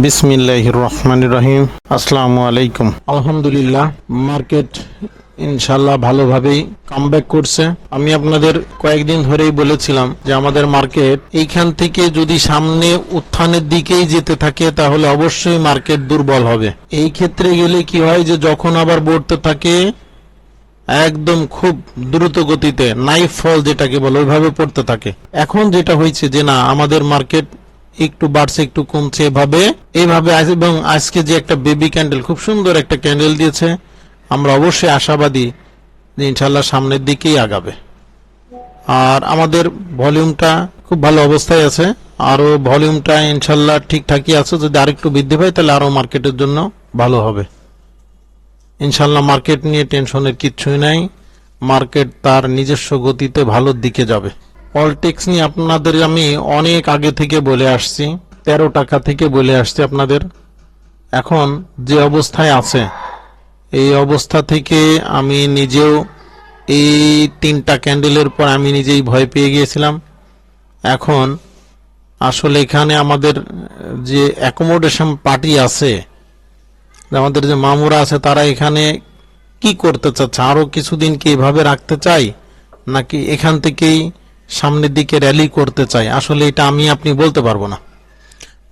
বিসমিল্লাহির রহমানির রহিম। আসসালামু আলাইকুম। আলহামদুলিল্লাহ, মার্কেট ইনশাল্লাহ ভালোভাবেই কামব্যাক করছে। আমি আপনাদের কয়েকদিন ধরেই বলেছিলাম যে আমাদের মার্কেট এইখান থেকে যদি সামনে উত্থানের দিকেই যেতে থাকে তাহলে অবশ্যই মার্কেট দুর্বল হবে। এই ক্ষেত্রে গেলে কি হয় যে যখন আবার বাড়তে থাকে একদম খুব দ্রুত গতিতে নাইফ ফল যেটাকে বলে ওইভাবে পড়তে থাকে। এখন যেটা হয়েছে যে না, আমাদের মার্কেট একটু বাড়ছে একটু কমছে এইভাবে এবং আজকে যে একটা বেবি ক্যান্ডেল, খুব সুন্দর একটা ক্যান্ডেল দিয়েছে, আমরা অবশ্যই আশাবাদী যে ইনশাল্লাহ সামনের দিকেই আগাবে। আর আমাদের ভলিউমটা খুব ভালো অবস্থায় আছে, আরো ভলিউমটা ইনশাল্লাহ ঠিকঠাকই আছে। যদি আরেকটু বৃদ্ধি পায় তাহলে আরো মার্কেটের জন্য ভালো হবে ইনশাল্লাহ। মার্কেট নিয়ে টেনশনের কিচ্ছুই নাই, মার্কেট তার নিজস্ব গতিতে ভালোর দিকে যাবে। অলটেক্স নিয়ে আপনাদের আমি অনেক আগে থেকে বলে আসছি, 13 টাকা থেকে বলে আসছি আপনাদের। এখন যে অবস্থায় আছে এই অবস্থা থেকে আমি নিজেও এই 3টা ক্যান্ডেলের পর আমি নিজেই ভয় পেয়ে গিয়েছিলাম। এখন আসলে এখানে আমাদের যে অ্যাকোমোডেশন পার্টি আছে, আমাদের যে মামুরা আছে, তারা এখানে কি করতে চাচ্ছে, আরো কিছুদিন কি এভাবে রাখতে চাই নাকি এখান থেকেই সামনের দিকে র্যালি করতে চাই, আসলে এটা আমি আপনি বলতে পারবো না।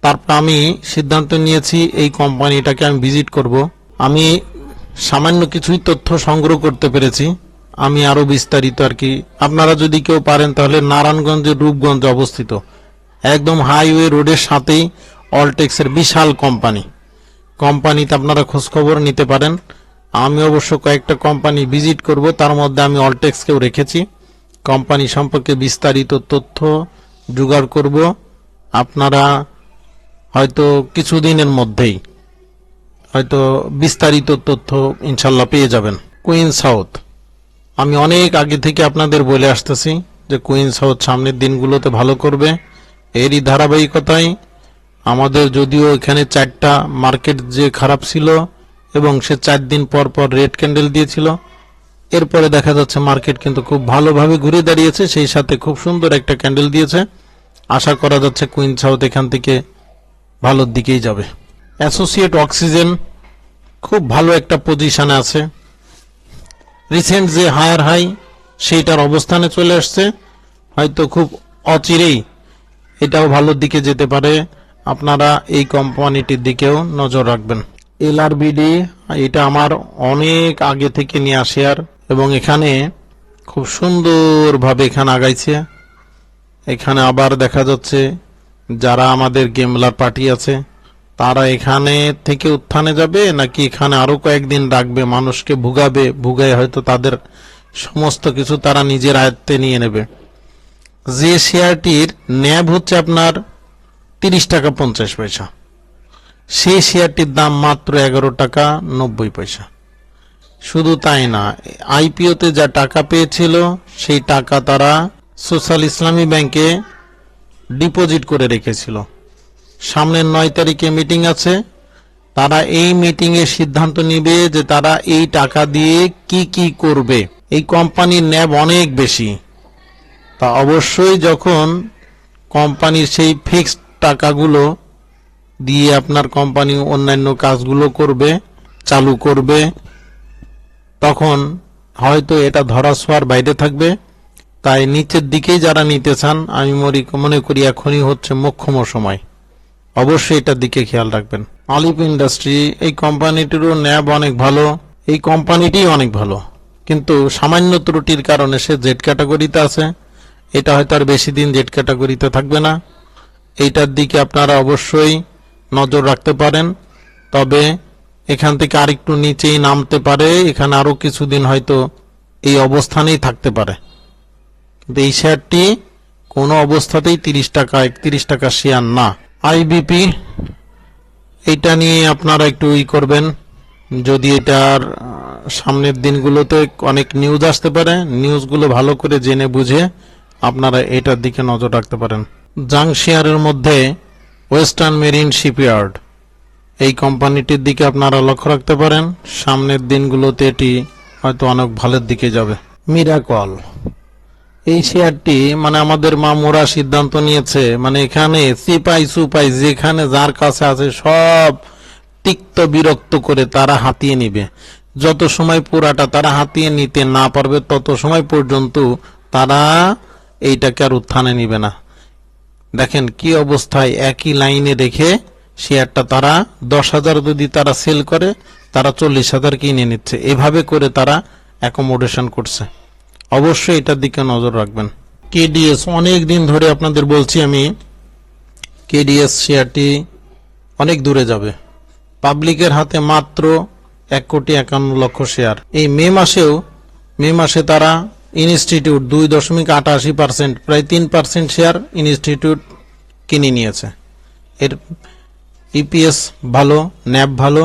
তারপর আমি সিদ্ধান্ত নিয়েছি এই কোম্পানিটাকে আমি ভিজিট করব। আমি সামান্য কিছুই তথ্য সংগ্রহ করতে পেরেছি, আমি আরো বিস্তারিত আর কি, আপনারা যদি কেউ পারেন তাহলে নারায়ণগঞ্জের রূপগঞ্জে অবস্থিত একদম হাইওয়ে রোডের সাথেই অলটেক্সের বিশাল কোম্পানিতে আপনারা খোঁজখবর নিতে পারেন। আমি অবশ্য কয়েকটা কোম্পানি ভিজিট করব, তার মধ্যে আমি অলটেক্সকেও রেখেছি। কোম্পানি সম্পর্কে বিস্তারিত তথ্য জোগাড় করব, আপনারা হয়তো কিছুদিনের মধ্যেই হয়তো বিস্তারিত তথ্য ইনশাল্লাহ পেয়ে যাবেন। কুইন সাউথ, আমি অনেক আগে থেকে আপনাদের বলে আসতেছি যে কুইন সাউথ সামনের দিনগুলোতে ভালো করবে। এরই ধারাবাহিকতায় আমাদের যদিও এখানে 4টা মার্কেট যে খারাপ ছিল এবং সে 4 দিন পর পর রেড ক্যান্ডেল দিয়েছিল, এরপরে দেখা যাচ্ছে মার্কেট কিন্তু খুব ভালোভাবে ঘুরে দাঁড়িয়েছে, সেই সাথে খুব সুন্দর একটা ক্যান্ডেল দিয়েছে। আশা করা যাচ্ছে কুইন সাউথ এখান থেকে ভালোর দিকেই যাবে। অ্যাসোসিয়েট অক্সিজেন খুব ভালো একটা পজিশনে আছে, রিসেন্ট যে হায়ার হাই সেইটার অবস্থানে চলে আসছে, হয়তো খুব অচিরেই এটাও ভালোর দিকে যেতে পারে। আপনারা এই কোম্পানিটির দিকেও নজর রাখবেন। এলআরবিডি, এটা আমার অনেক আগে থেকে নিয়ে শেয়ার এবং এখানে খুব সুন্দরভাবে এখানে আগাইছে। এখানে আবার দেখা যাচ্ছে যারা আমাদের গেমলার পার্টি আছে তারা এখানে থেকে উত্থানে যাবে নাকি এখানে আরো কয়েকদিন রাখবে, মানুষকে ভুগায় হয়তো তাদের সমস্ত কিছু তারা নিজের আয়ত্তে নিয়ে নেবে। যে শেয়ারটির ন্যাব হচ্ছে আপনার 30 টাকা 50 পয়সা, সেই শেয়ারটির দাম মাত্র 11 টাকা 90 পয়সা। শুধু তাই না, আইপিওতে যা টাকা পেয়েছিল সেই টাকা তারা সোশ্যাল ইসলামী ব্যাংকে ডিপোজিট করে রেখেছিল। সামনের 9 তারিখে মিটিং আছে, তারা এই মিটিং এ সিদ্ধান্ত নিবে যে তারা এই টাকা দিয়ে কি কি করবে। এই কোম্পানির ন্যাব অনেক বেশি, তা অবশ্যই যখন কোম্পানির সেই ফিক্সড টাকাগুলো দিয়ে আপনার কোম্পানি অন্যান্য কাজগুলো করবে, চালু করবে, তখন হয়তো এটা ধরাছোঁয়ার বাইরে থাকবে। তাই নিচের দিকেই যারা নিতে চান, আমি মনে করি এখনই হচ্ছে মোক্ষম সময়, অবশ্যই এটার দিকে খেয়াল রাখবেন। আলিপ ইন্ডাস্ট্রি, এই কোম্পানিটিরও ন্যাব অনেক ভালো, এই কোম্পানিটি অনেক ভালো, কিন্তু সামান্য ত্রুটির কারণে সে জেড ক্যাটাগরিতে আছে। এটা হয়তো আর বেশি দিন জেড ক্যাটাগরিতে থাকবে না, এইটার দিকে আপনারা অবশ্যই নজর রাখতে পারেন। তবে এখান থেকে আরেকটু নিচেই নামতে পারে, এখানে আরো কিছুদিন হয়তো এই অবস্থানেই থাকতে পারে, কিন্তু এই শেয়ারটি কোনো অবস্থাতেই 30 টাকা 31 টাকা শেয়ার না। আইবিপি, এইটা নিয়ে আপনারা একটু করবেন, যদি এটার সামনের দিনগুলোতে অনেক নিউজ আসতে পারে, নিউজগুলো ভালো করে জেনে বুঝে আপনারা এটার দিকে নজর রাখতে পারেন। জাং শেয়ারের মধ্যে ওয়েস্টার্ন মেরিন শিপইয়ার্ড, এই কোম্পানিটির দিকে আপনারা লক্ষ্য রাখতে পারেন, সামনের দিনগুলোতে এটি হয়তো অনেক ভালোর দিকে যাবে। মিরাকল, এই শেয়ারটি মানে আমাদের মামুরা সিদ্ধান্ত নিয়েছে, মানে এখানে সিপাই সুপাই যেখানে যার কাছে আছে সব তিক্ত বিরক্ত করে তারা হাতিয়ে নিবে। যত সময় পুরাটা তারা হাতিয়ে নিতে না পারবে তত সময় পর্যন্ত তারা এইটাকে আর উত্থানে নিবে না। দেখেন কি অবস্থায় একই লাইনে রেখে শেয়ারটা তারা 10,000 যদি তারা সেল করে, তারা 40,000 কিনে নিচ্ছে। এভাবে করে তারা অ্যাকোমোডেশন করছে। অবশ্যই এটার দিকে নজর রাখবেন। কেডিএস অনেক দিন ধরে আপনাদের বলছি আমি, কেডিএস শেয়ারটি অনেক দূরে যাবে। পাবলিকের হাতে মাত্র 1,51,00,000 শেয়ার। এই মে মাসে তারা ইনস্টিটিউট 2.88%, প্রায় 3% শেয়ার ইনস্টিটিউট কিনে নিয়েছে। এর ইপিএস ভালো, ন্যাব ভালো,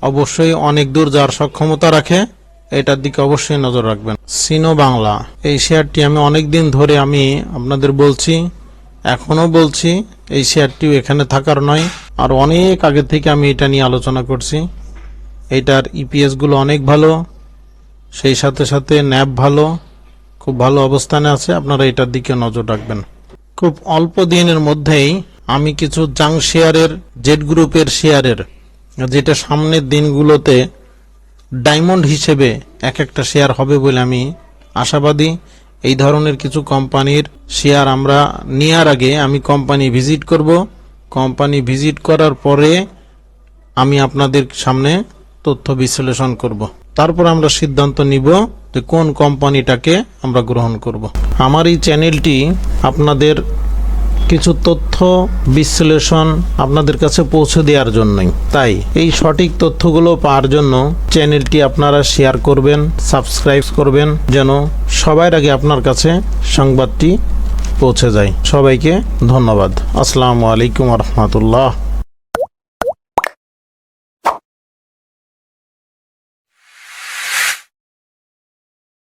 অবশ্যই অনেক দূর যাওয়ার সক্ষমতা রাখে। এটার দিকে অবশ্যই নজর রাখবেন। সিনো বাংলা এই শেয়ারটি আমি অনেক দিন ধরে আমি আপনাদের বলছি, এখনো বলছি, এই শেয়ারটিও এখানে থাকার নয়। আর অনেক আগে থেকে আমি এটা নিয়ে আলোচনা করছি। এটার ইপিএস গুলো অনেক ভালো, সেই সাথে সাথে ন্যাব ভালো, খুব ভালো অবস্থানে আছে। আপনারা এটার দিকে নজর রাখবেন। খুব অল্প দিনের মধ্যেই আমি কিছু জাং শেয়ারের, জেড গ্রুপের শেয়ারের, যেটা সামনের দিনগুলোতে ডায়মন্ড হিসেবে এক একটা শেয়ার হবে বলে আমি আশাবাদী। এই ধরনের কিছু কোম্পানির শেয়ার আমরা নেওয়ার আগে আমি কোম্পানি ভিজিট করব। কোম্পানি ভিজিট করার পরে আমি আপনাদের সামনে তথ্য বিশ্লেষণ করব। তারপর আমরা সিদ্ধান্ত নিব যে কোন কোম্পানিটাকে আমরা গ্রহণ করব। আমার এই চ্যানেলটি আপনাদের কিছু তথ্য বিশ্লেষণ আপনাদের কাছে পৌঁছে দেওয়ার জন্যই। তাই এই সঠিক তথ্যগুলো পাওয়ার জন্য চ্যানেলটি আপনারা শেয়ার করবেন, সাবস্ক্রাইব করবেন, যেন সবার আগে আপনার কাছে সংবাদটি পৌঁছে যায়। সবাইকে ধন্যবাদ। আসসালামু আলাইকুম ওয়া রাহমাতুল্লাহ।